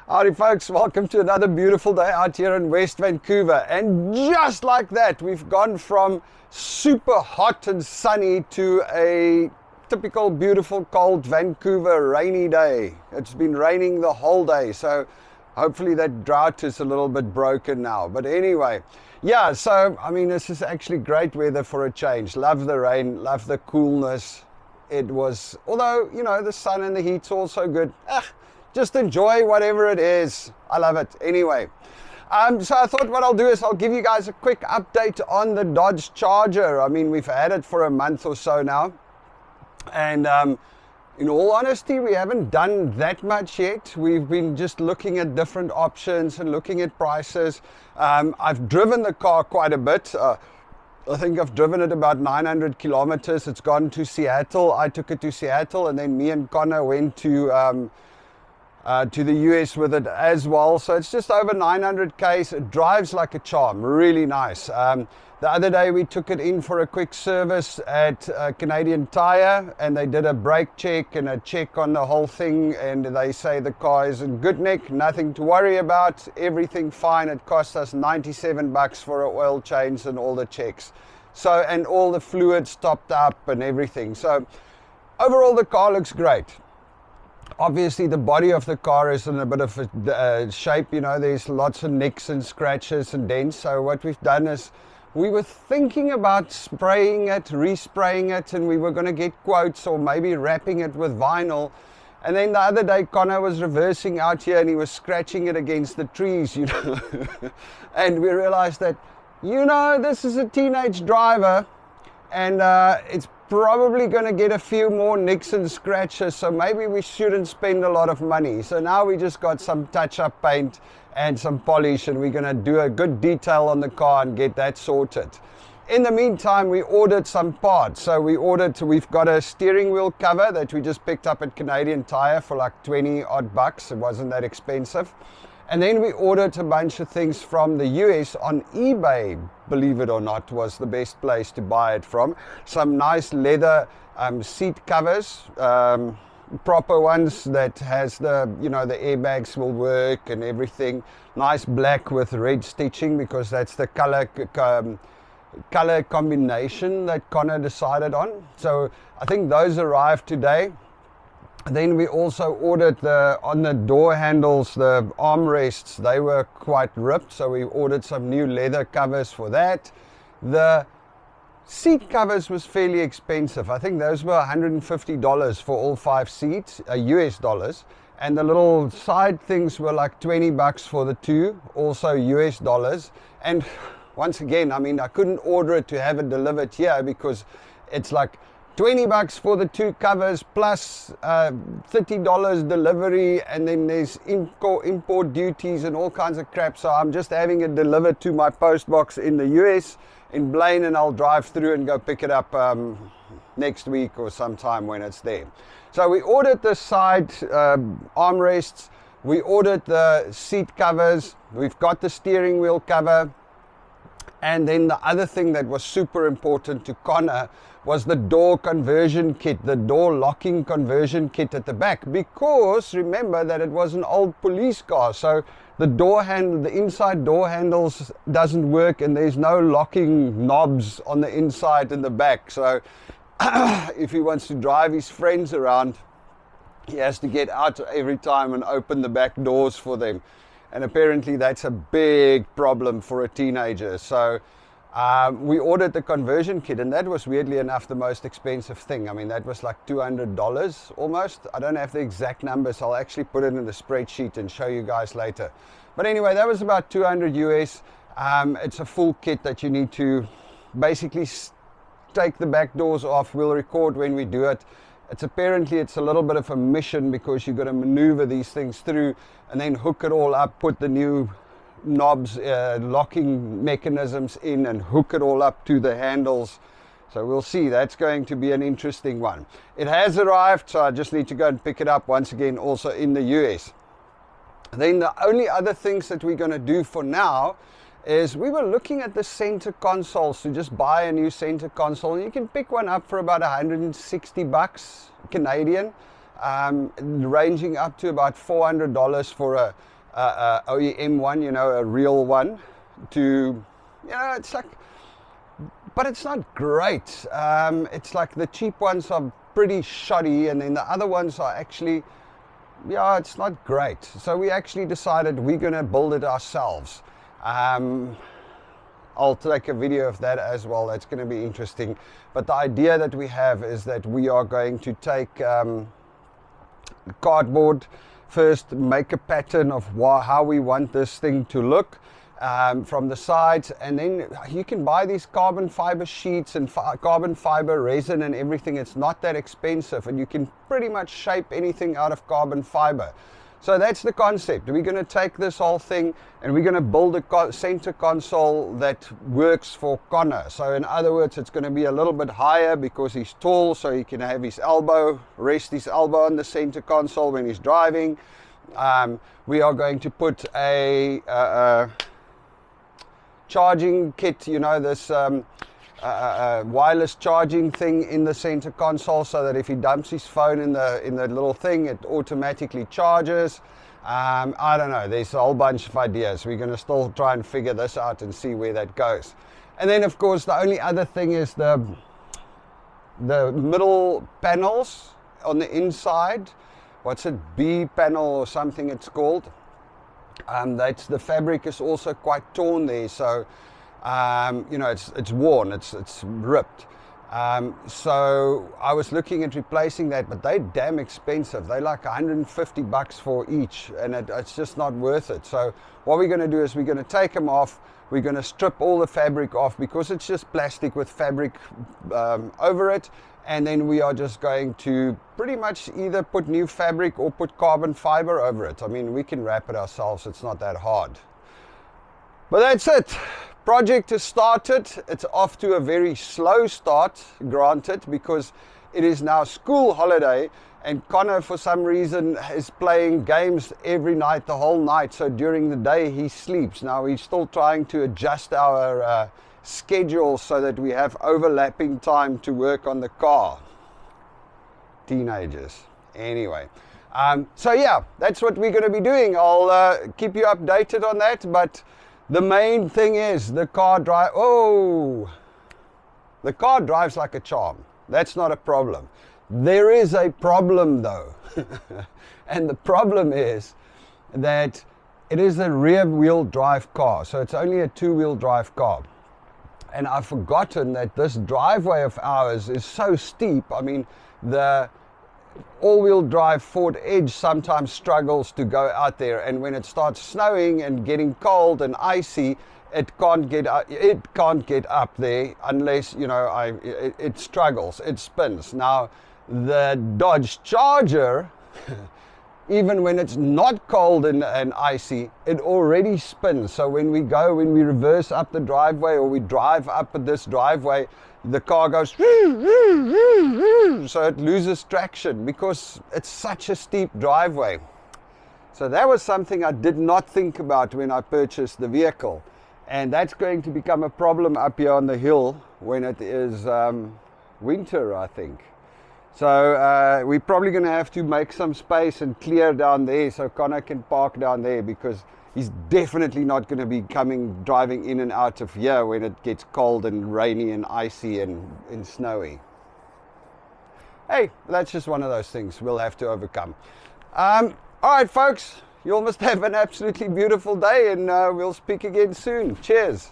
Howdy folks, welcome to another beautiful day out here in West Vancouver. And just like that, we've gone from super hot and sunny to a typical beautiful cold Vancouver rainy day. It's been raining the whole day, so hopefully that drought is a little bit broken now. But anyway, yeah, so I mean, this is actually great weather for a change. Love the rain, love the coolness. It was, although, you know, the sun and the heat's also good. Just enjoy whatever it is. I love it. Anyway, so I thought what I'll do is I'll give you guys a quick update on the Dodge Charger. I mean, we've had it for a month or so now. And in all honesty, we haven't done that much yet. We've been just looking at different options and looking at prices. I've driven the car quite a bit. I think I've driven it about 900 kilometers. It's gone to Seattle. I took it to Seattle, and then me and Connor went to the US with it as well. So it's just over 900 Ks. It drives like a charm, really nice. The other day we took it in for a quick service at Canadian Tire, and they did a brake check and a check on the whole thing, and they say the car is in good nick, nothing to worry about, everything fine. It cost us 97 bucks for an oil change and all the checks. So, and all the fluids topped up and everything. So overall the car looks great. Obviously the body of the car is in a bit of a shape, you know, there's lots of nicks and scratches and dents. So what we've done is we were thinking about spraying it, respraying it, and we were going to get quotes or maybe wrapping it with vinyl. And then the other day Connor was reversing out here and he was scratching it against the trees, you know. And we realized that, you know, this is a teenage driver, and it's probably going to get a few more nicks and scratches, so maybe we shouldn't spend a lot of money. So now we just got some touch-up paint and some polish, and we're going to do a good detail on the car and get that sorted. In the meantime, we ordered some parts. So we've got a steering wheel cover that we just picked up at Canadian Tire for like 20 odd bucks. It wasn't that expensive. And then we ordered a bunch of things from the US on eBay, believe it or not, was the best place to buy it from. Some nice leather seat covers, proper ones that has the, you know, the airbags will work and everything. Nice black with red stitching, because that's the color combination that Connor decided on. So I think those arrived today. Then we also ordered on the door handles, the armrests, they were quite ripped, so we ordered some new leather covers for that. The seat covers was fairly expensive. I think those were $150 for all 5 seats, US dollars. And the little side things were like 20 bucks for the 2, also US dollars. And once again, I mean, I couldn't order it to have it delivered here because it's like 20 bucks for the 2 covers plus $30 delivery, and then there's import duties and all kinds of crap. So I'm just having it delivered to my post box in the US in Blaine, and I'll drive through and go pick it up next week or sometime when it's there. So we ordered the side armrests, we ordered the seat covers, we've got the steering wheel cover. And then the other thing that was super important to Connor was the door conversion kit, the door locking conversion kit at the back, because remember that it was an old police car, so the door handle, the inside door handles doesn't work, and there's no locking knobs on the inside and the back. So if he wants to drive his friends around, he has to get out every time and open the back doors for them. And apparently that's a big problem for a teenager. So we ordered the conversion kit, and that was weirdly enough the most expensive thing. I mean, that was like $200 almost. I don't have the exact numbers. I'll actually put it in the spreadsheet and show you guys later. But anyway, that was about 200 US. It's a full kit that you need to basically take the back doors off. We'll record when we do it. It's a little bit of a mission, because you've got to maneuver these things through and then hook it all up, put the new knobs, locking mechanisms in, and hook it all up to the handles. So we'll see. That's going to be an interesting one. It has arrived, so I just need to go and pick it up once again, also in the US. Then the only other things that we're going to do for now is we were looking at the center consoles, to just buy a new center console, and you can pick one up for about 160 bucks Canadian, ranging up to about $400 for OEM one, you know, a real one, to, you know, it's like, but it's not great. It's like the cheap ones are pretty shoddy, and then the other ones are actually, yeah, it's not great. So we actually decided we're going to build it ourselves. I'll take a video of that as well. That's going to be interesting. But the idea that we have is that we are going to take cardboard first, make a pattern of how we want this thing to look from the sides, and then you can buy these carbon fiber sheets and carbon fiber resin and everything. It's not that expensive, and you can pretty much shape anything out of carbon fiber. So that's the concept. We're going to take this whole thing and we're going to build a center console that works for Connor. So in other words, it's going to be a little bit higher because he's tall, so he can have his elbow, rest his elbow on the center console when he's driving. We are going to put a charging kit, you know, this wireless charging thing in the center console, so that if he dumps his phone in the little thing, it automatically charges. I don't know, there's a whole bunch of ideas. We're going to still try and figure this out and see where that goes. And then of course the only other thing is the middle panels on the inside. What's it, B panel or something it's called. That's, the fabric is also quite torn there, so you know, it's worn, it's ripped. So I was looking at replacing that, but they're damn expensive. They're like $150 for each, and it's just not worth it. So what we're going to do is we're going to take them off. We're going to strip all the fabric off because it's just plastic with fabric over it. And then we are just going to pretty much either put new fabric or put carbon fiber over it. I mean, we can wrap it ourselves. It's not that hard. But that's it. Project has started. It's off to a very slow start, granted, because it is now school holiday, and Connor for some reason is playing games every night, the whole night. So during the day he sleeps. Now he's still trying to adjust our schedule so that we have overlapping time to work on the car. Teenagers. Anyway. So yeah, that's what we're going to be doing. I'll keep you updated on that, but the main thing is the car the car drives like a charm. That's not a problem. There is a problem though. And the problem is that it is a rear wheel drive car. So it's only a two-wheel drive car. And I've forgotten that this driveway of ours is so steep. I mean, the all-wheel drive Ford Edge sometimes struggles to go out there, and when it starts snowing and getting cold and icy, it can't get up there unless, you know, it struggles, it spins. Now the Dodge Charger even when it's not cold and icy, it already spins. So when we reverse up the driveway or we drive up this driveway, the car goes, so it loses traction because it's such a steep driveway. So that was something I did not think about when I purchased the vehicle. And that's going to become a problem up here on the hill when it is winter, I think. So we're probably going to have to make some space and clear down there so Connor can park down there, because he's definitely not going to be driving in and out of here when it gets cold and rainy and icy and snowy. Hey, that's just one of those things we'll have to overcome. All right, folks, you all must have an absolutely beautiful day, and we'll speak again soon. Cheers.